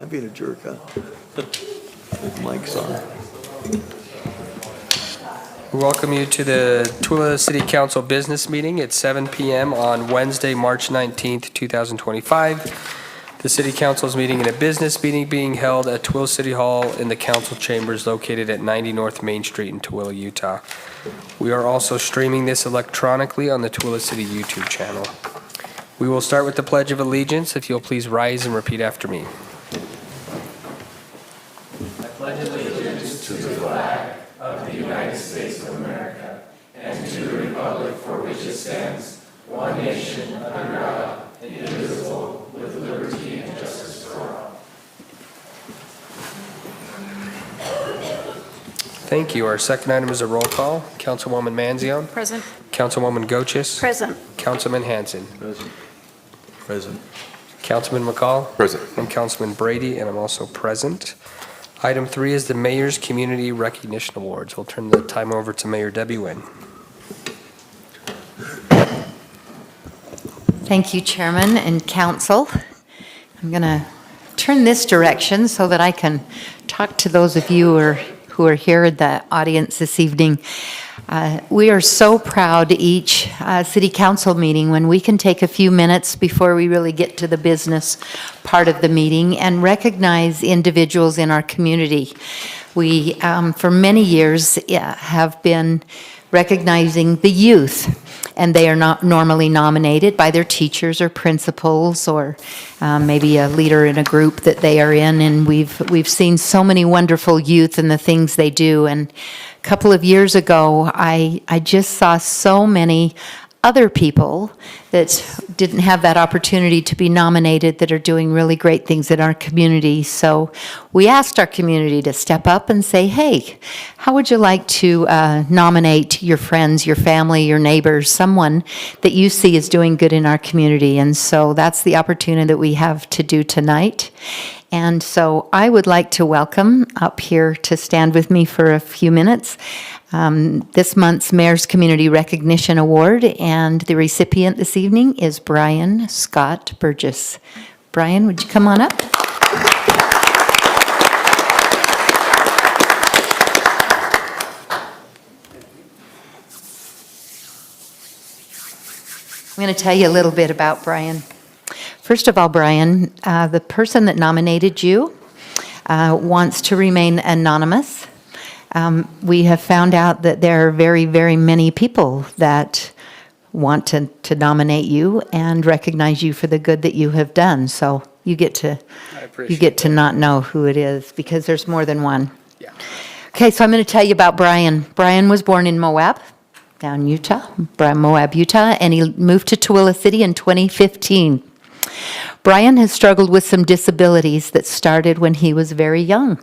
I'm being a jerk, huh? Mike's on. We welcome you to the Tooele City Council business meeting at 7 p.m. on Wednesday, March 19th, 2025. The City Council is meeting in a business meeting being held at Tooele City Hall in the council chambers located at 90 North Main Street in Tooele, Utah. We are also streaming this electronically on the Tooele City YouTube channel. We will start with the Pledge of Allegiance. If you'll please rise and repeat after me. I pledge allegiance to the flag of the United States of America and to the republic for which it stands, one nation, under God, indivisible, with liberty and justice for all. Thank you. Our second item is a roll call. Councilwoman Manzione. Present. Councilwoman Gochis. Present. Councilman Hanson. Present. Present. Councilman McCall. Present. And Councilman Brady, and I'm also present. Item 3 is the Mayor's Community Recognition Awards. We'll turn the time over to Mayor Debbie Wynn. Thank you, Chairman and Council. I'm going to turn this direction so that I can talk to those of you who are here in the audience this evening. We are so proud each City Council meeting when we can take a few minutes before we really get to the business part of the meeting and recognize individuals in our community. We, for many years, have been recognizing the youth, and they are not normally nominated by their teachers or principals or maybe a leader in a group that they are in, and we've seen so many wonderful youth and the things they do. And a couple of years ago, I just saw so many other people that didn't have that opportunity to be nominated that are doing really great things in our community. So we asked our community to step up and say, hey, how would you like to nominate your friends, your family, your neighbors, someone that you see is doing good in our community? And so that's the opportunity that we have to do tonight. And so I would like to welcome up here to stand with me for a few minutes this month's Mayor's Community Recognition Award, and the recipient this evening is Brian Scott Burgess. Brian, would you come on up? I'm going to tell you a little bit about Brian. First of all, Brian, the person that nominated you wants to remain anonymous. We have found out that there are very, very many people that want to nominate you and recognize you for the good that you have done. So you get to not know who it is because there's more than one. Yeah. Okay, so I'm going to tell you about Brian. Brian was born in Moab, down Utah, Moab, Utah, and he moved to Tooele City in 2015. Brian has struggled with some disabilities that started when he was very young,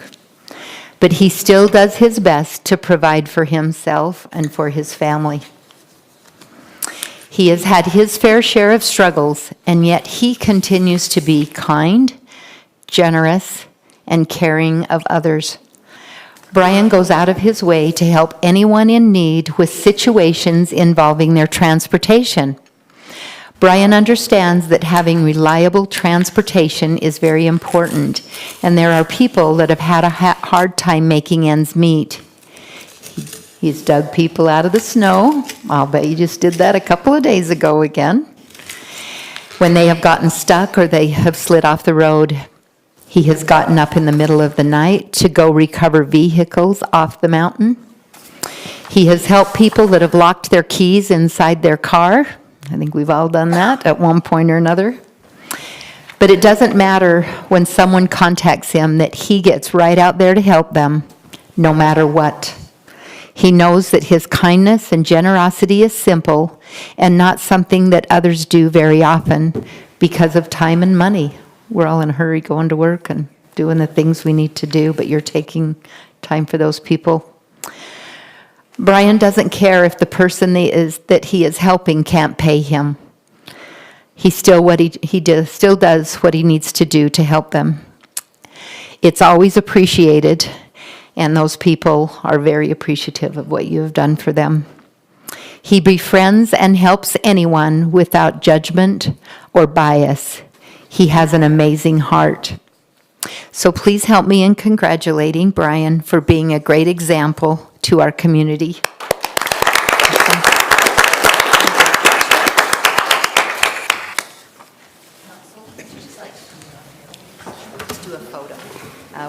but he still does his best to provide for himself and for his family. He has had his fair share of struggles, and yet he continues to be kind, generous, and caring of others. Brian goes out of his way to help anyone in need with situations involving their transportation. Brian understands that having reliable transportation is very important, and there are people that have had a hard time making ends meet. He's dug people out of the snow. I'll bet you just did that a couple of days ago again. When they have gotten stuck or they have slid off the road, he has gotten up in the middle of the night to go recover vehicles off the mountain. He has helped people that have locked their keys inside their car. I think we've all done that at one point or another. But it doesn't matter when someone contacts him that he gets right out there to help them, no matter what. He knows that his kindness and generosity is simple and not something that others do very often because of time and money. We're all in a hurry going to work and doing the things we need to do, but you're taking time for those people. Brian doesn't care if the person that he is helping can't pay him. He still does what he needs to do to help them. It's always appreciated, and those people are very appreciative of what you have done for them. He befriends and helps anyone without judgment or bias. He has an amazing heart. So please help me in congratulating Brian for being a great example to our community. Let's do a photo.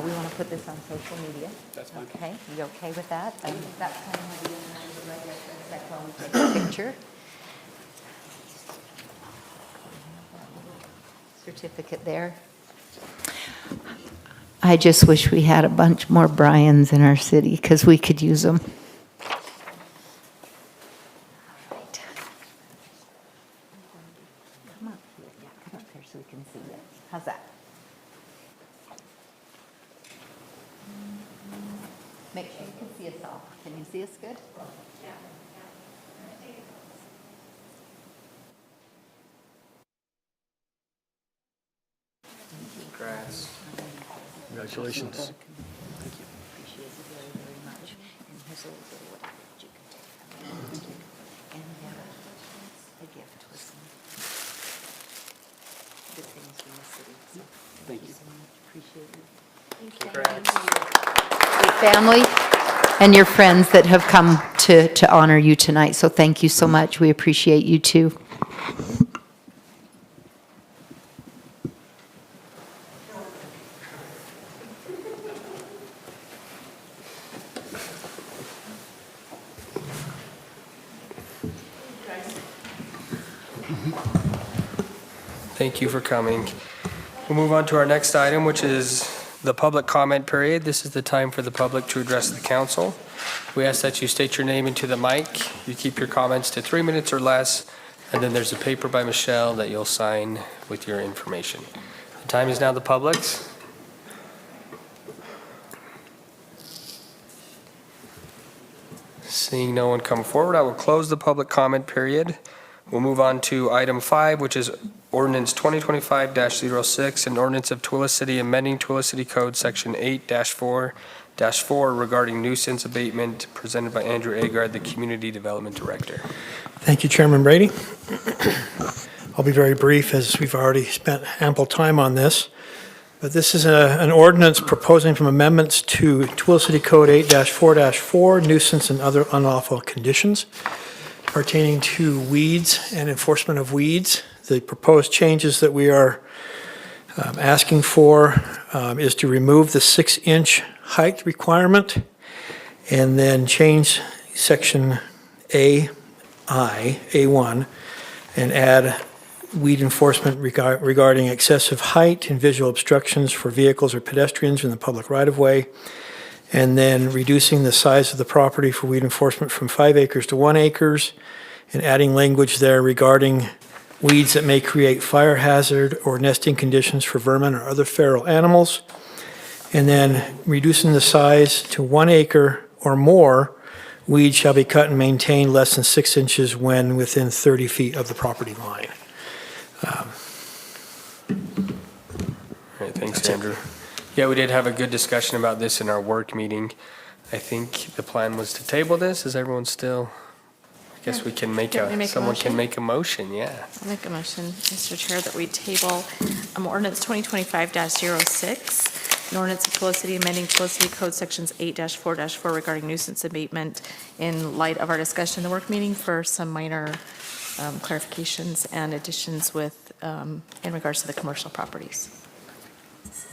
We want to put this on social media. That's fine. Okay, you okay with that? I think that's kind of how you and I would like it. That's why we take a picture. Certificate there. I just wish we had a bunch more Brians in our city because we could use them. All right. Come up here. Yeah, come up there so we can see you. How's that? Make sure you can see us all. Can you see us good? Yeah. Congrats. Congratulations. Thank you. Appreciate it very, very much. And here's a little bit of what you can take. And a gift with some good things from the city. So thank you so much. Appreciate it. Congrats. Your family and your friends that have come to honor you tonight. So thank you so much. We appreciate you too. Thank you for coming. We'll move on to our next item, which is the public comment period. This is the time for the public to address the council. We ask that you state your name into the mic. You keep your comments to 3 minutes or less, and then there's a paper by Michelle that you'll sign with your information. The time is now the public's. Seeing no one come forward, I will close the public comment period. We'll move on to item 5, which is ordinance 2025-06, an ordinance of Tooele City amending Tooele City Code Section 8-4-4 regarding nuisance abatement, presented by Andrew Agard, the Community Development Director. Thank you, Chairman Brady. I'll be very brief as we've already spent ample time on this. But this is an ordinance proposing from amendments to Tooele City Code 8-4-4, nuisance and other unlawful conditions pertaining to weeds and enforcement of weeds. The proposed changes that we are asking for is to remove the 6-inch height requirement and then change section A1, and add weed enforcement regarding excessive height and visual obstructions for vehicles or pedestrians in the public right-of-way, and then reducing the size of the property for weed enforcement from 5 acres to 1 acre, and adding language there regarding weeds that may create fire hazard or nesting conditions for vermin or other feral animals, and then reducing the size to 1 acre or more. Weeds shall be cut and maintained less than 6 inches when within 30 feet of the property line. All right, thanks, Andrew. Yeah, we did have a good discussion about this in our work meeting. I think the plan was to table this. Is everyone still? I guess we can make someone can make a motion, yeah. I'll make a motion, Mr. Chair, that we table ordinance 2025-06, an ordinance of Tooele City amending Tooele City Code Sections 8-4-4 regarding nuisance abatement in light of our discussion in the work meeting for some minor clarifications and additions with, in regards to the commercial properties.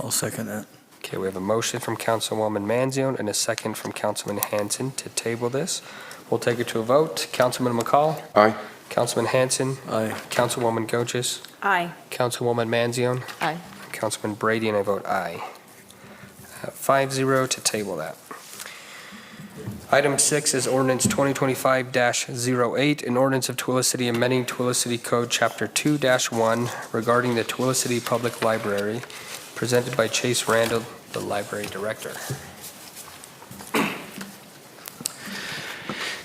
I'll second that. Okay, we have a motion from Councilwoman Manzione and a second from Councilman Hanson to table this. We'll take it to a vote. Councilman McCall? Aye. Councilman Hanson? Aye. Councilwoman Goches? Aye. Councilwoman Manzione? Aye. Councilman Brady, and I vote aye. 5-0 to table that. Item 6 is ordinance 2025-08, an ordinance of Tooele City amending Tooele City Code Chapter 2-1 regarding the Tooele City Public Library, presented by Chase Randall, the Library Director.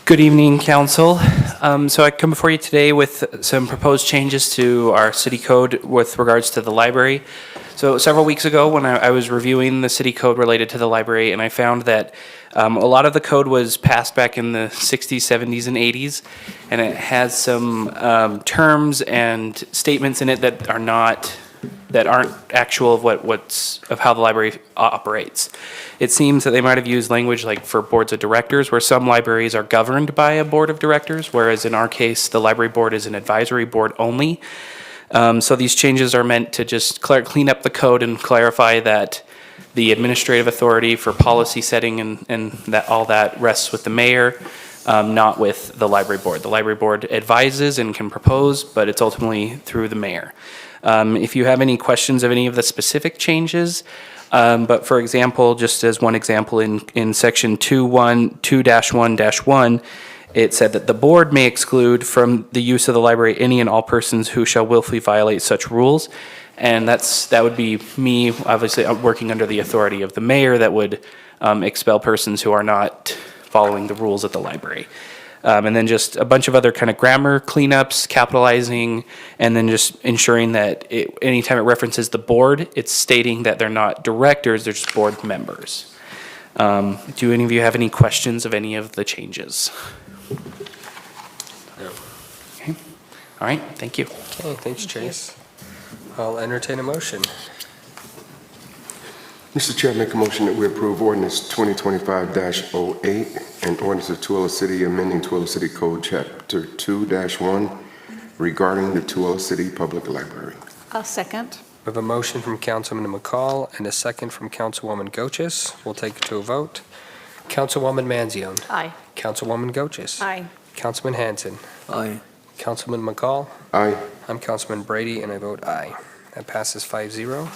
Good evening, Council. So I come before you today with some proposed changes to our city code with regards to the library. So several weeks ago, when I was reviewing the city code related to the library, and I found that a lot of the code was passed back in the 60s, 70s, and 80s, and it has some terms and statements in it that are not that aren't actual of of how the library operates. It seems that they might have used language like for boards of directors, where some libraries are governed by a board of directors, whereas in our case, the library board is an advisory board only. So these changes are meant to just clean up the code and clarify that the administrative authority for policy setting and that all that rests with the mayor, not with the library board. The library board advises and can propose, but it's ultimately through the mayor. If you have any questions of any of the specific changes, but for example, just as one example, in section 2-1-1, it said that the board may exclude from the use of the library any and all persons who shall willfully violate such rules. And that would be me, obviously, working under the authority of the mayor that would expel persons who are not following the rules at the library. And then just a bunch of other kind of grammar cleanups, capitalizing, and then just ensuring that anytime it references the board, it's stating that they're not directors, they're just board members. Do any of you have any questions of any of the changes? No. Okay. All right, thank you. Okay, thanks, Chase. I'll entertain a motion. Mr. Chair, I make a motion that we approve ordinance 2025-08 and ordinance of Tooele City amending Tooele City Code Chapter 2-1 regarding the Tooele City Public Library. I'll second. We have a motion from Councilman McCall and a second from Councilwoman Goches. We'll take it to a vote. Councilwoman Manzione. Aye. Councilwoman Goches. Aye. Councilman Hanson. Aye. Councilman McCall. Aye. I'm Councilman Brady, and I vote aye. That passes 5-0.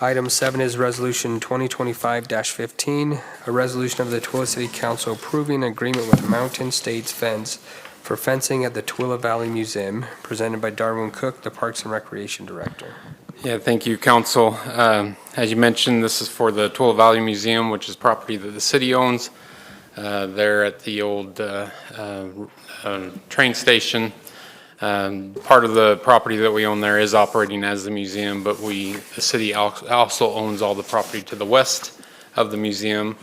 Item 7 is Resolution 2025-15, a resolution of the Tooele City Council approving an agreement with Mountain States Fence for fencing at the Tooele Valley Museum, presented by Darwin Cook, the Parks and Recreation Director. Yeah, thank you, Council. As you mentioned, this is for the Tooele Valley Museum, which is property that the city owns. They're at the old train station. Part of the property that we own there is operating as the museum, but the city also owns all the property to the west of the museum.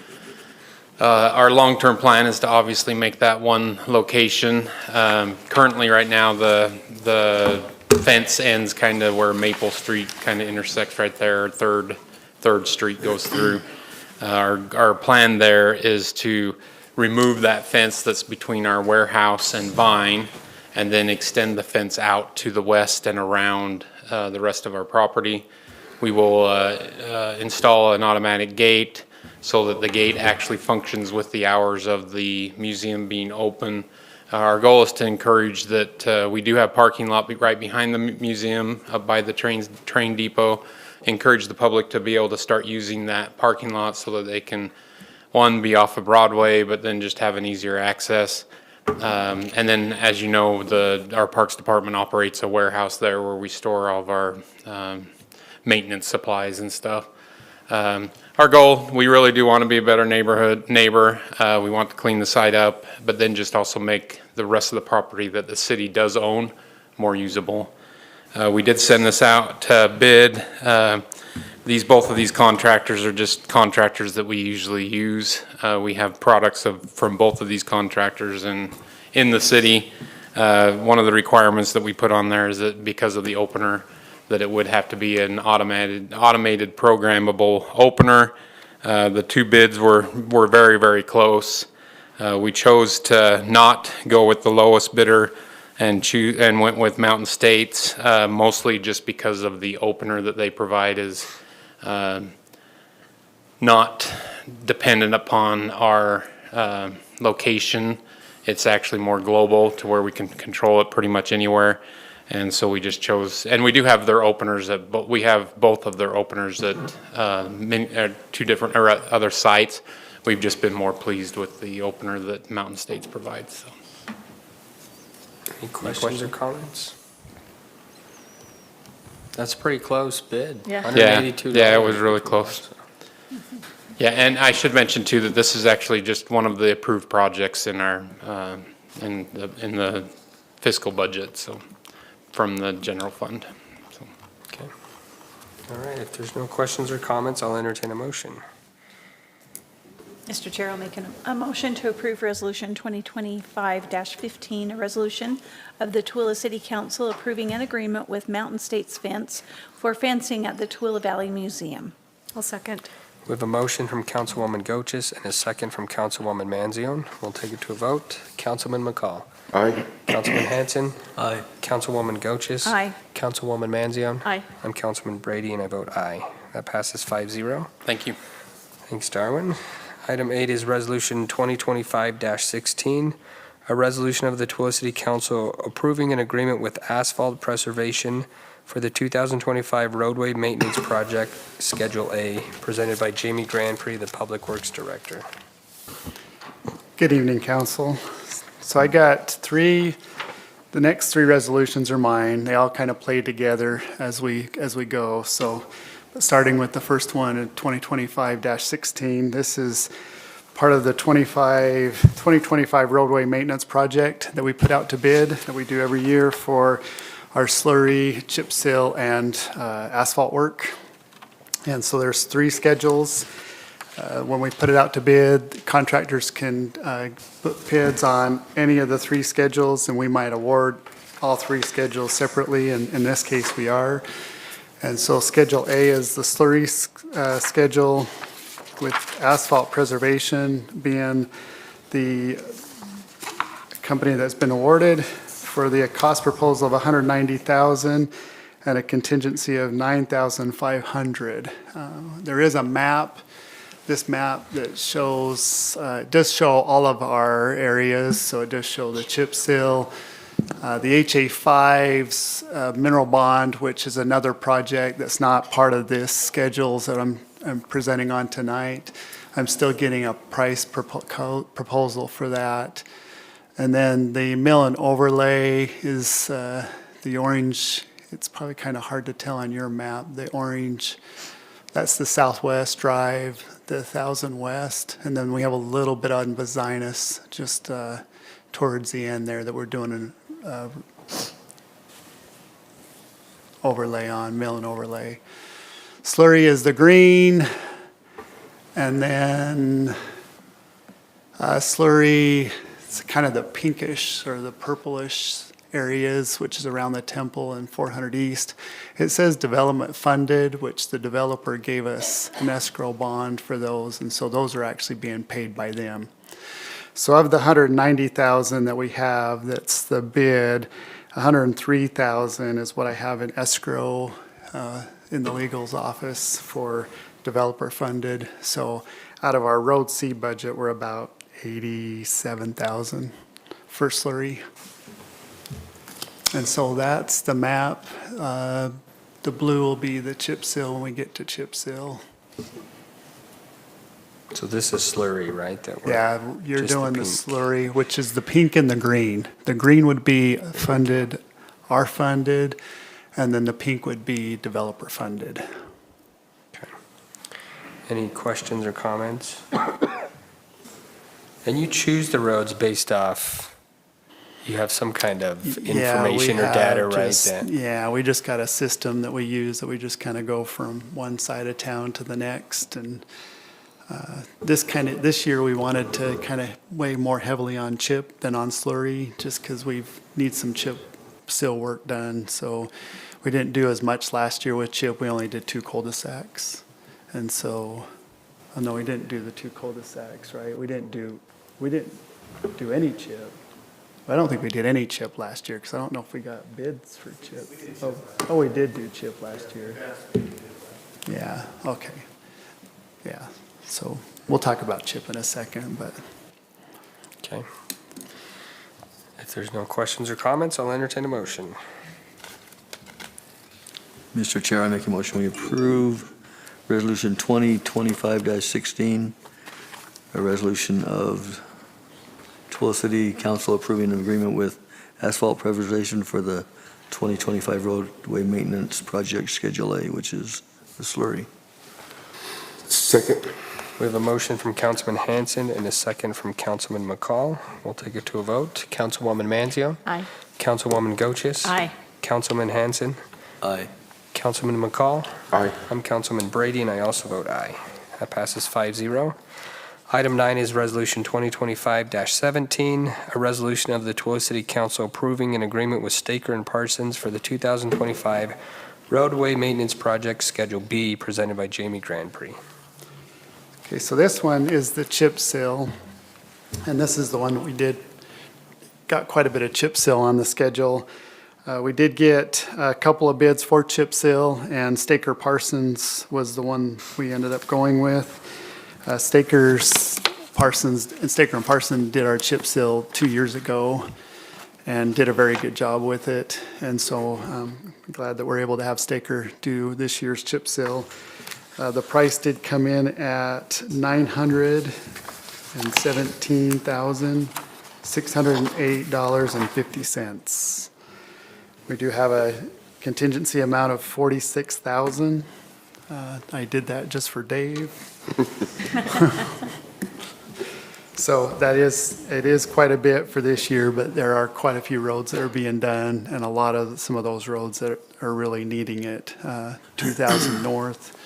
Our long-term plan is to obviously make that one location. Currently, right now, the fence ends kind of where Maple Street kind of intersects right there. Third Street goes through. Our plan there is to remove that fence that's between our warehouse and Vine, and then extend the fence out to the west and around the rest of our property. We will install an automatic gate so that the gate actually functions with the hours of the museum being open. Our goal is to encourage that we do have parking lot right behind the museum up by the train depot. Encourage the public to be able to start using that parking lot so that they can, one, be off of Broadway, but then just have an easier access. And then, as you know, our Parks Department operates a warehouse there where we store all of our maintenance supplies and stuff. Our goal, we really do want to be a better neighbor. We want to clean the site up, but then just also make the rest of the property that the city does own more usable. We did send this out to bid. Both of these contractors are just contractors that we usually use. We have products from both of these contractors in the city. One of the requirements that we put on there is that because of the opener, that it would have to be an automated programmable opener. The two bids were very, very close. We chose to not go with the lowest bidder and went with Mountain States, mostly just because of the opener that they provide is not dependent upon our location. It's actually more global to where we can control it pretty much anywhere. And so we just chose, and we do have their openers we have both of their openers at two different or other sites. We've just been more pleased with the opener that Mountain States provides. So. Any questions or comments? That's a pretty close bid. Yeah. $182. Yeah, it was really close. Yeah, and I should mention too that this is actually just one of the approved projects in our in the fiscal budget, so from the general fund. So. Okay. All right, if there's no questions or comments, I'll entertain a motion. Mr. Chair, I'll make a motion to approve Resolution 2025-15, a resolution of the Tooele City Council approving an agreement with Mountain States Fence for fencing at the Tooele Valley Museum. I'll second. We have a motion from Councilwoman Goches and a second from Councilwoman Manzione. We'll take it to a vote. Councilman McCall. Aye. Councilman Hanson. Aye. Councilwoman Goches. Aye. Councilwoman Manzione. Aye. I'm Councilman Brady, and I vote aye. That passes 5-0. Thank you. Thanks, Darwin. Item 8 is Resolution 2025-16, a resolution of the Tooele City Council approving an agreement with Asphalt Preservation for the 2025 roadway maintenance project, Schedule A, presented by Jamie Grandpré, the Public Works Director. Good evening, Council. So I got the next three resolutions are mine. They all kind of play together as we go. So starting with the first one, 2025-16, this is part of the 2025 roadway maintenance project that we put out to bid, that we do every year for our slurry, chip seal, and asphalt work. And so there's three schedules. When we put it out to bid, contractors can put bids on any of the three schedules, and we might award all three schedules separately. And in this case, we are. And so Schedule A is the slurry schedule, with Asphalt Preservation being the company that's been awarded for the cost proposal of $190,000 and a contingency of $9,500. There is a map. This map that shows, it does show all of our areas, so it does show the chip seal, the HA5's mineral bond, which is another project that's not part of this schedules that I'm presenting on tonight. I'm still getting a price proposal for that. And then the mill and overlay is the orange. It's probably kind of hard to tell on your map. The orange, that's the Southwest Drive, the 1000 West. And then we have a little bit on Bazinus just towards the end there that we're doing an overlay on, mill and overlay. Slurry is the green, and then slurry, it's kind of the pinkish or the purplish areas, which is around the temple and 400 East. It says development funded, which the developer gave us an escrow bond for those, and so those are actually being paid by them. So of the $190,000 that we have, that's the bid, $103,000 is what I have in escrow in the legal's office for developer funded. So out of our Road C budget, we're about $87,000 for slurry. And so that's the map. The blue will be the chip seal when we get to chip seal. So this is slurry, right? That we're Yeah, you're just doing the pink. slurry, which is the pink and the green. The green would be funded, our funded, and then the pink would be developer funded. Okay. Any questions or comments? And you choose the roads based off, you have some kind of information or data, right? Yeah, we just got a system that we use that we just kind of go from one side of town to the next. And this year we wanted to kind of weigh more heavily on chip than on slurry, just because we need some chip seal work done. So we didn't do as much last year with chip. We only did 2 cul-de-sacs. And so, oh no, we didn't do the 2 cul-de-sacs, right? We didn't do any chip. I don't think we did any chip last year, because I don't know if we got bids for chip. Oh, we did do chip last year. Yeah, okay. Yeah, so we'll talk about chip in a second, but. Okay. If there's no questions or comments, I'll entertain a motion. Mr. Chair, I make a motion we approve Resolution 2025-16, a resolution of Tooele City Council approving an agreement with Asphalt Preservation for the 2025 roadway maintenance project Schedule A, which is the slurry. Second. We have a motion from Councilman Hanson and a second from Councilman McCall. We'll take it to a vote. Councilwoman Manzione. Aye. Councilwoman Goches. Aye. Councilman Hanson. Aye. Councilman McCall. Aye. I'm Councilman Brady, and I also vote aye. That passes 5-0. Item 9 is Resolution 2025-17, a resolution of the Tooele City Council approving an agreement with Staker and Parsons for the 2025 roadway maintenance project Schedule B, presented by Jamie Grand Prix. Okay, so this one is the chip seal, and this is the one that we got quite a bit of chip seal on the schedule. We did get a couple of bids for chip seal, and Staker Parsons was the one we ended up going with. Staker and Parsons did our chip seal 2 years ago and did a very good job with it. And so I'm glad that we're able to have Staker do this year's chip seal. The price did come in at $917,608.50. We do have a contingency amount of $46,000. I did that just for Dave. So it is quite a bit for this year, but there are quite a few roads that are being done, and some of those roads that are really needing it. 2000 North,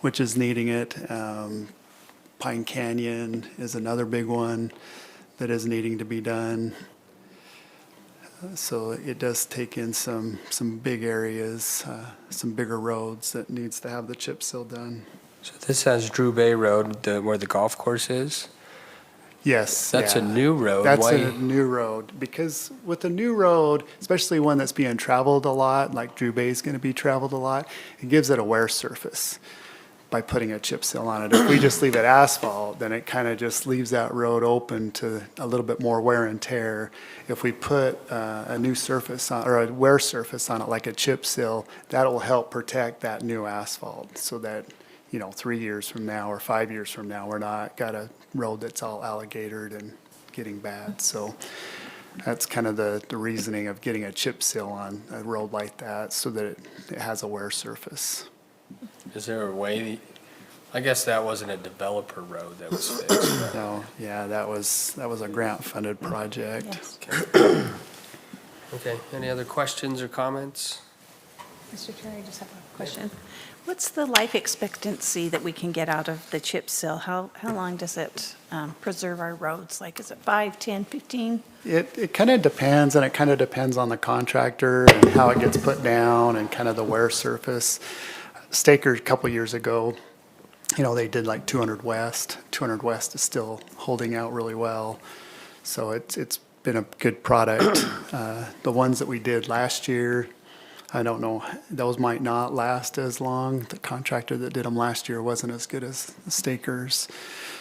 which is needing it. Pine Canyon is another big one that is needing to be done. So it does take in some big areas, some bigger roads that needs to have the chip seal done. So this has Drew Bay Road, where the golf course is? Yes. That's yeah. a new road. That's Why? a new road, because with a new road, especially one that's being traveled a lot, like Drew Bay is going to be traveled a lot, it gives it a wear surface by putting a chip seal on it. If we just leave it asphalt, then it kind of just leaves that road open to a little bit more wear and tear. If we put a new surface on, or a wear surface on it, like a chip seal, that'll help protect that new asphalt, so that 3 years from now or 5 years from now, we're not got a road that's all alligatored and getting bad. So that's kind of the reasoning of getting a chip seal on a road like that, so that it has a wear surface. Is there a way, I guess that wasn't a developer road that was fixed, right? No, yeah, that was a grant-funded project. Yes. Okay, any other questions or comments? Mr. Chair, I just have a question. What's the life expectancy that we can get out of the chip seal? How long does it preserve our roads? Like, is it 5, 10, 15? It kind of depends, and it kind of depends on the contractor and how it gets put down and kind of the wear surface. Staker, a couple years ago, they did like 200 West. 200 West is still holding out really well. So it's been a good product. The ones that we did last year, I don't know, those might not last as long. The contractor that did them last year wasn't as good as the Stakers.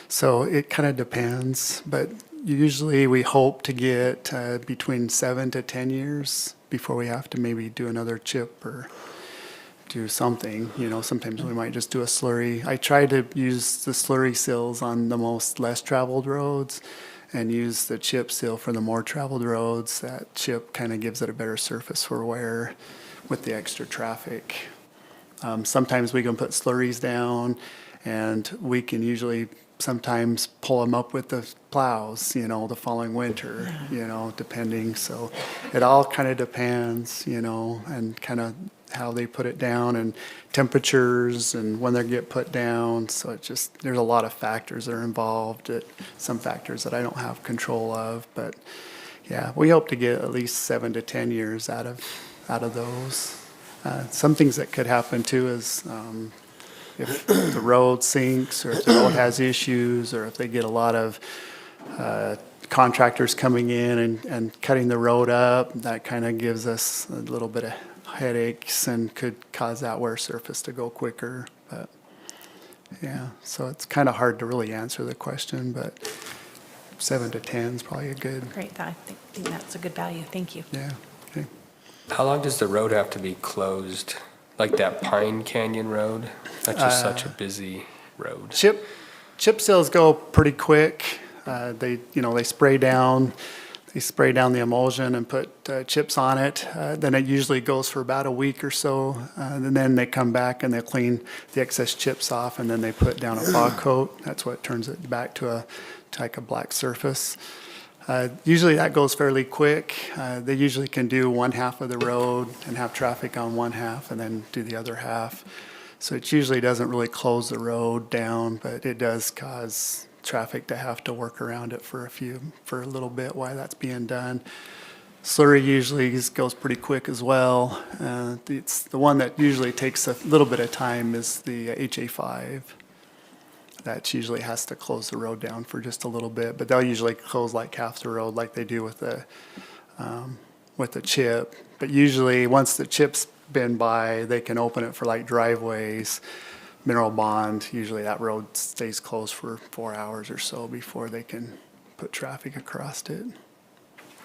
So it kind of depends, but usually we hope to get between 7 to 10 years before we have to maybe do another chip or do something. Sometimes we might just do a slurry. I try to use the slurry seals on the less traveled roads and use the chip seal for the more traveled roads. That chip kind of gives it a better surface for wear with the extra traffic. Sometimes we can put slurries down, and we can usually sometimes pull them up with the plows, the following winter, depending. So it all kind of depends, and kind of how they put it down and temperatures and when they get put down. So there's a lot of factors that are involved, some factors that I don't have control of. But yeah, we hope to get at least 7 to 10 years out of those. Some things that could happen too is if the road sinks, or if the road has issues, or if they get a lot of contractors coming in and cutting the road up, that kind of gives us a little bit of headaches and could cause that wear surface to go quicker. But yeah, so it's kind of hard to really answer the question, but 7 to 10 is probably a good. Great, I think that's a good value. Thank you. Yeah. Okay. How long does the road have to be closed? Like that Pine Canyon Road? That's just such a busy road. Chip seals go pretty quick. They spray down the emulsion and put chips on it. Then it usually goes for about a week or so. And then they come back and they clean the excess chips off, and then they put down a fog coat. That's what turns it back to like a black surface. Usually that goes fairly quick. They usually can do one half of the road and have traffic on one half, and then do the other half. So it usually doesn't really close the road down, but it does cause traffic to have to work around it for a little bit while that's being done. Slurry usually goes pretty quick as well. It's the one that usually takes a little bit of time is the HA5. That usually has to close the road down for just a little bit, but they'll usually close like half the road like they do with the chip. But usually once the chip's been by, they can open it for like driveways, mineral bond. Usually that road stays closed for 4 hours or so before they can put traffic across it.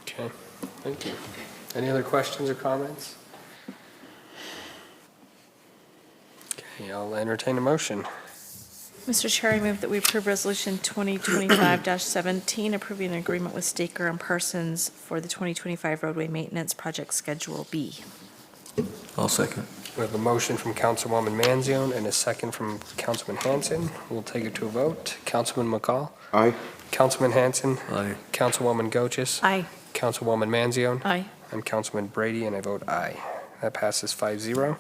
Okay, thank you. Any other questions or comments? Okay, I'll entertain a motion. Mr. Chair, I move that we approve Resolution 2025-17, approving an agreement with Staker and Parsons for the 2025 roadway maintenance project Schedule B. I'll second. We have a motion from Councilwoman Manzione and a second from Councilman Hanson. We'll take it to a vote. Councilman McCall? Aye. Councilman Hanson? Aye. Councilwoman Goches? Aye. Councilwoman Manzione? Aye. I'm Councilman Brady, and I vote aye. That passes 5-0.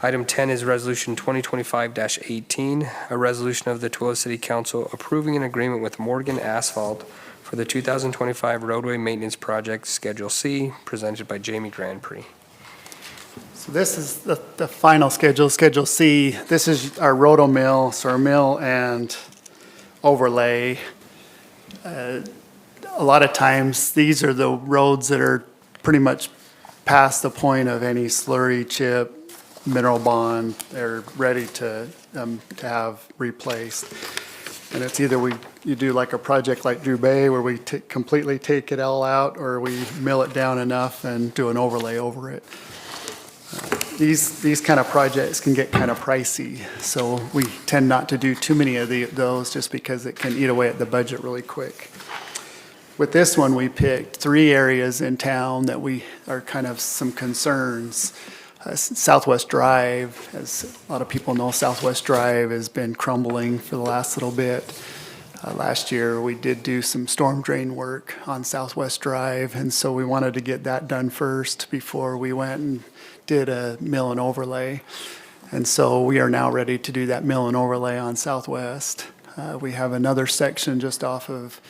Item 10 is Resolution 2025-18, a resolution of the Tooele City Council approving an agreement with Morgan Asphalt for the 2025 roadway maintenance project Schedule C, presented by Jamie Grand Prix. So this is the final schedule, Schedule C. This is our roto mill, so our mill and overlay. A lot of times, these are the roads that are pretty much past the point of any slurry, chip, mineral bond. They're ready to have replaced. And it's either you do like a project like Drew Bay where we completely take it all out, or we mill it down enough and do an overlay over it. These kind of projects can get kind of pricey, so we tend not to do too many of those just because it can eat away at the budget really quick. With this one, we picked 3 areas in town that we are kind of some concerns. Southwest Drive, as a lot of people know, Southwest Drive has been crumbling for the last little bit. Last year, we did do some storm drain work on Southwest Drive, and so we wanted to get that done first before we went and did a mill and overlay. And so we are now ready to do that mill and overlay on Southwest. We have another section just off of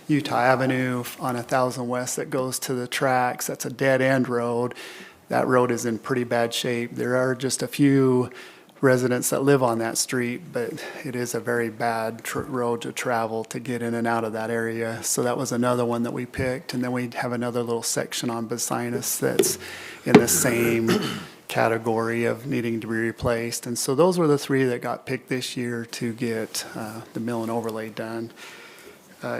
Utah Avenue on 1000 West that goes to the tracks. That's a dead end road. That road is in pretty bad shape. There are just a few residents that live on that street, but it is a very bad road to travel to get in and out of that area. So that was another one that we picked. And then we have another little section on Basinus that's in the same category of needing to be replaced. And so those were the 3 that got picked this year to get the mill and overlay done.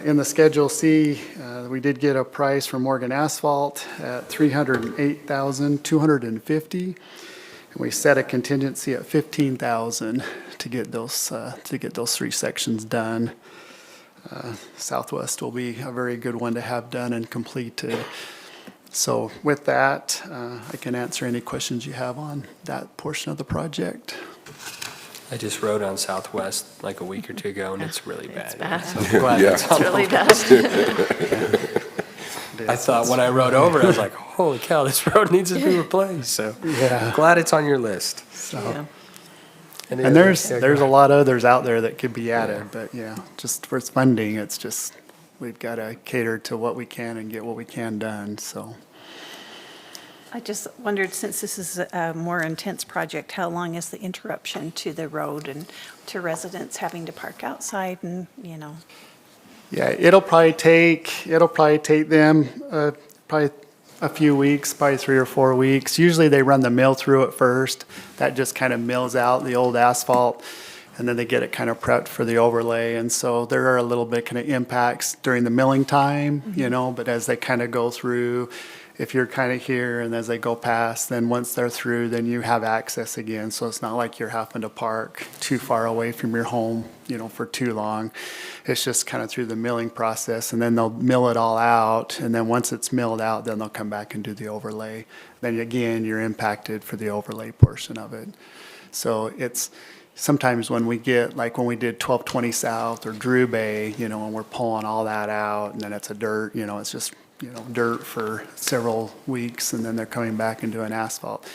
In the Schedule C, we did get a price from Morgan Asphalt at $308,250. And we set a contingency at $15,000 to get those 3 sections done. Southwest will be a very good one to have done and completed. So with that, I can answer any questions you have on that portion of the project. I just rode on Southwest like a week or 2 ago, and it's really bad. It's bad. So I'm glad Yeah. it's on It's really bad. I thought when I rode over, I was like, holy cow, this road needs to be replaced. So Yeah. glad it's on your list. So, Yeah. Any and other- there's yeah, go a ahead. lot of others out there that could be added, but yeah, just for funding, it's just, we've got to cater to what we can and get what we can done, so. I just wondered, since this is a more intense project, how long is the interruption to the road and to residents having to park outside and, you know? Yeah, it'll probably take them probably a few weeks, probably 3 or 4 weeks. Usually they run the mill through it first. That just kind of mills out the old asphalt, and then they get it kind of prepped for the overlay. And so there are a little bit kind of impacts during the milling time, you know, but as they kind of go through, if you're kind of here and as they go past, then once they're through, then you have access again. So it's not like you're having to park too far away from your home, you know, for too long. It's just kind of through the milling process, and then they'll mill it all out. And then once it's milled out, then they'll come back and do the overlay. Then again, you're impacted for the overlay portion of it. So it's sometimes when we get, like when we did 1220 South or Drew Bay, you know, and we're pulling all that out, and then it's a dirt, you know, it's just, you know, dirt for several weeks, and then they're coming back and doing asphalt.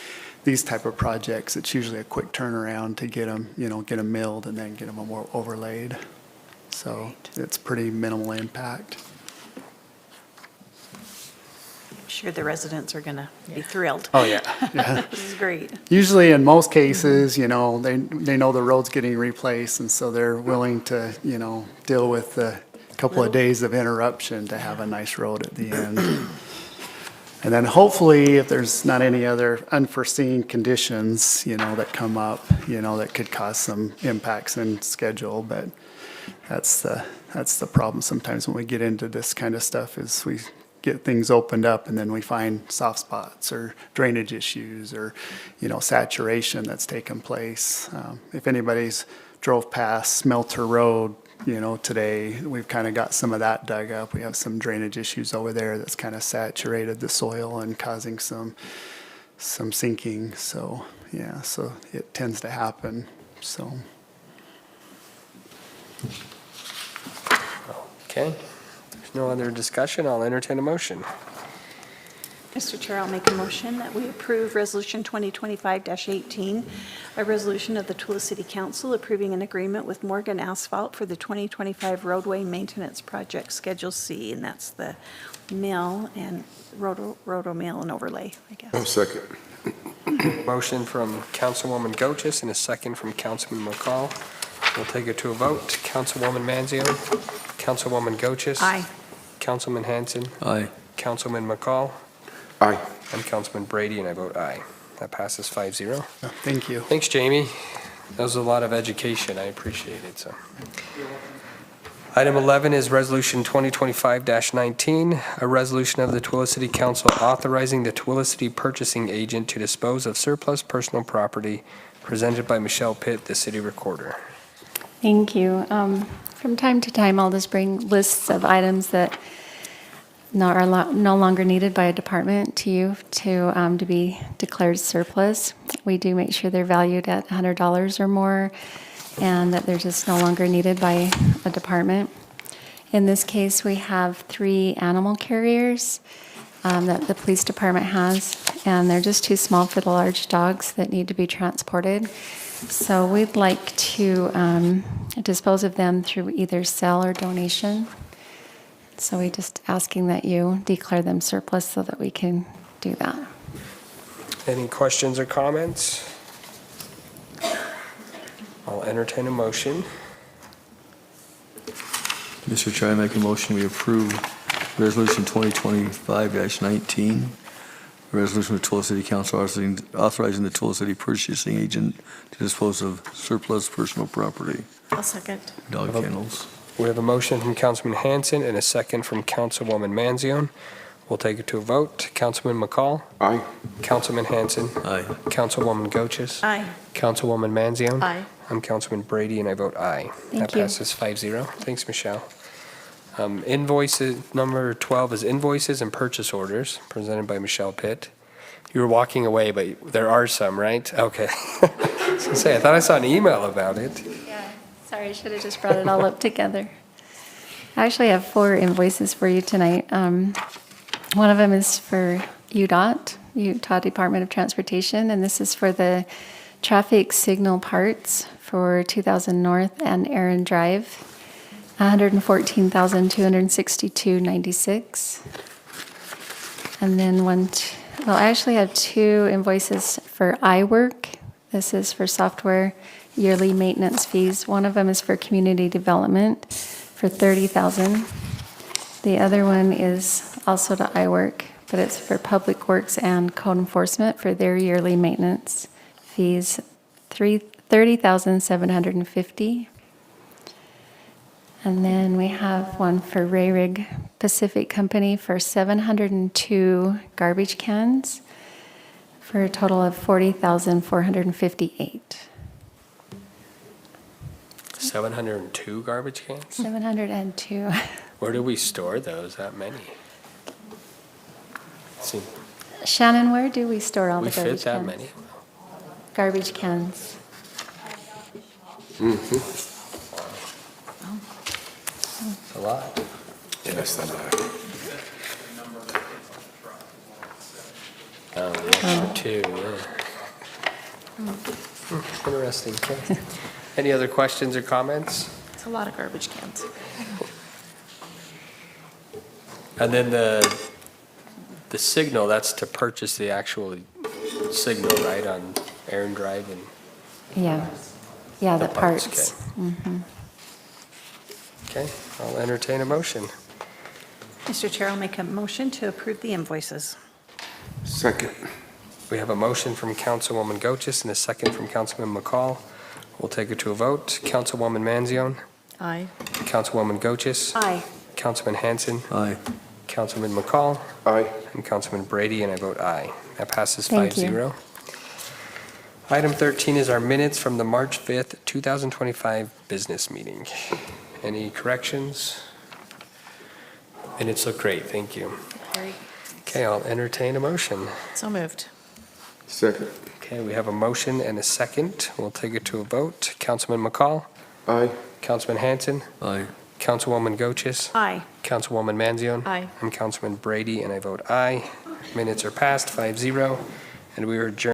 These type of projects, it's usually a quick turnaround to get them, you know, get them milled and then get them more overlaid. So it's pretty minimal impact. I'm sure the residents are going to be thrilled. Oh, yeah. Yeah. This is great. Usually in most cases, you know, they know the road's getting replaced, and so they're willing to, you know, deal with the couple of days of interruption to have a nice road at the end. And then hopefully, if there's not any other unforeseen conditions, you know, that come up, you know, that could cause some impacts in schedule, but that's the problem sometimes when we get into this kind of stuff is we get things opened up and then we find soft spots or drainage issues or, you know, saturation that's taken place. If anybody's drove past Smelter Road, you know, today, we've kind of got some of that dug up. We have some drainage issues over there that's kind of saturated the soil and causing some sinking. So, yeah, so it tends to happen, so. Okay. There's no other discussion. I'll entertain a motion. Mr. Chair, I'll make a motion that we approve Resolution 2025-18, a resolution of the Tooele City Council approving an agreement with Morgan Asphalt for the 2025 roadway maintenance project Schedule C, and that's the mill and roto mill and overlay, I guess. I'll second. Motion from Councilwoman Goches and a second from Councilman McCall. We'll take it to a vote. Councilwoman Manzio. Councilwoman Goches. Aye. Councilman Hanson. Aye. Councilman McCall. Aye. I'm Councilman Brady, and I vote aye. That passes 5-0. Thank you. Thanks, Jamie. That was a lot of education. I appreciate it. So, item 11 is Resolution 2025-19, a resolution of the Tooele City Council authorizing the Tooele City purchasing agent to dispose of surplus personal property, presented by Michelle Pitt, the city recorder. Thank you. From time to time, I'll just bring lists of items that are no longer needed by a department to you to be declared surplus. We do make sure they're valued at $100 or more and that they're just no longer needed by a department. In this case, we have 3 animal carriers that the police department has, and they're just too small for the large dogs that need to be transported. So we'd like to dispose of them through either sale or donation. So we're just asking that you declare them surplus so that we can do that. Any questions or comments? I'll entertain a motion. Mr. Chair, I make a motion we approve Resolution 2025-19, a resolution of Tooele City Council authorizing the Tooele City purchasing agent to dispose of surplus personal property, I'll second. dog kennels. We have a motion from Councilman Hanson and a second from Councilwoman Manzione. We'll take it to a vote. Councilman McCall. Aye. Councilman Hanson. Aye. Councilwoman Goches. Aye. Councilwoman Manzione. Aye. I'm Councilman Brady, and I vote aye. Thank That you. passes 5-0. Thanks, Michelle. Invoices, number 12 is invoices and purchase orders, presented by Michelle Pitt. You were walking away, but there are some, right? Okay. I was gonna say, I thought I saw an email about it. Yeah, sorry, I should have just brought it all up together. I actually have 4 invoices for you tonight. One of them is for UDOT, Utah Department of Transportation, and this is for the traffic signal parts for 2000 North and Aaron Drive, $114,262.96. And then I actually have 2 invoices for iWork. This is for software yearly maintenance fees. One of them is for community development for $30,000. The other one is also to iWork, but it's for Public Works and Code Enforcement for their yearly maintenance fees, $30,750. And then we have one for Rayrig Pacific Company for 702 garbage cans for a total of $40,458. 702 garbage cans? 702. Where do we store those, that many? See, Shannon, where do we store all we the garbage fit that cans? many? Garbage cans. A lot. Yes, that's aye. Oh, the extra 2, yeah. Interesting. Okay. Any other questions or comments? It's a lot of garbage cans. And then the signal, that's to purchase the actual signal, right, on Aaron Drive and Yeah. Yeah, the parts, parts. okay, I'll entertain a motion. Mr. Chair, I'll make a motion to approve the invoices. Second. We have a motion from Councilwoman Goches and a second from Councilman McCall. We'll take it to a vote. Councilwoman Manzione, Aye. Councilwoman Goches, Aye. Councilman Hanson, Aye. Councilman McCall, Aye. and Councilman Brady, and I vote aye. That passes Thank you. 5-0. Item 13 is our minutes from the March 5th, 2025 business meeting. Any corrections? Minutes look great, thank you. Very- Okay, I'll entertain a motion. So moved. Second. Okay, we have a motion and a second. We'll take it to a vote. Councilman McCall, Aye. Councilman Hanson, Aye. Councilwoman Goches, Aye. Councilwoman Manzione. Aye. And Councilman Brady, and I vote aye. Minutes are passed, 5-0, and we are adjourned.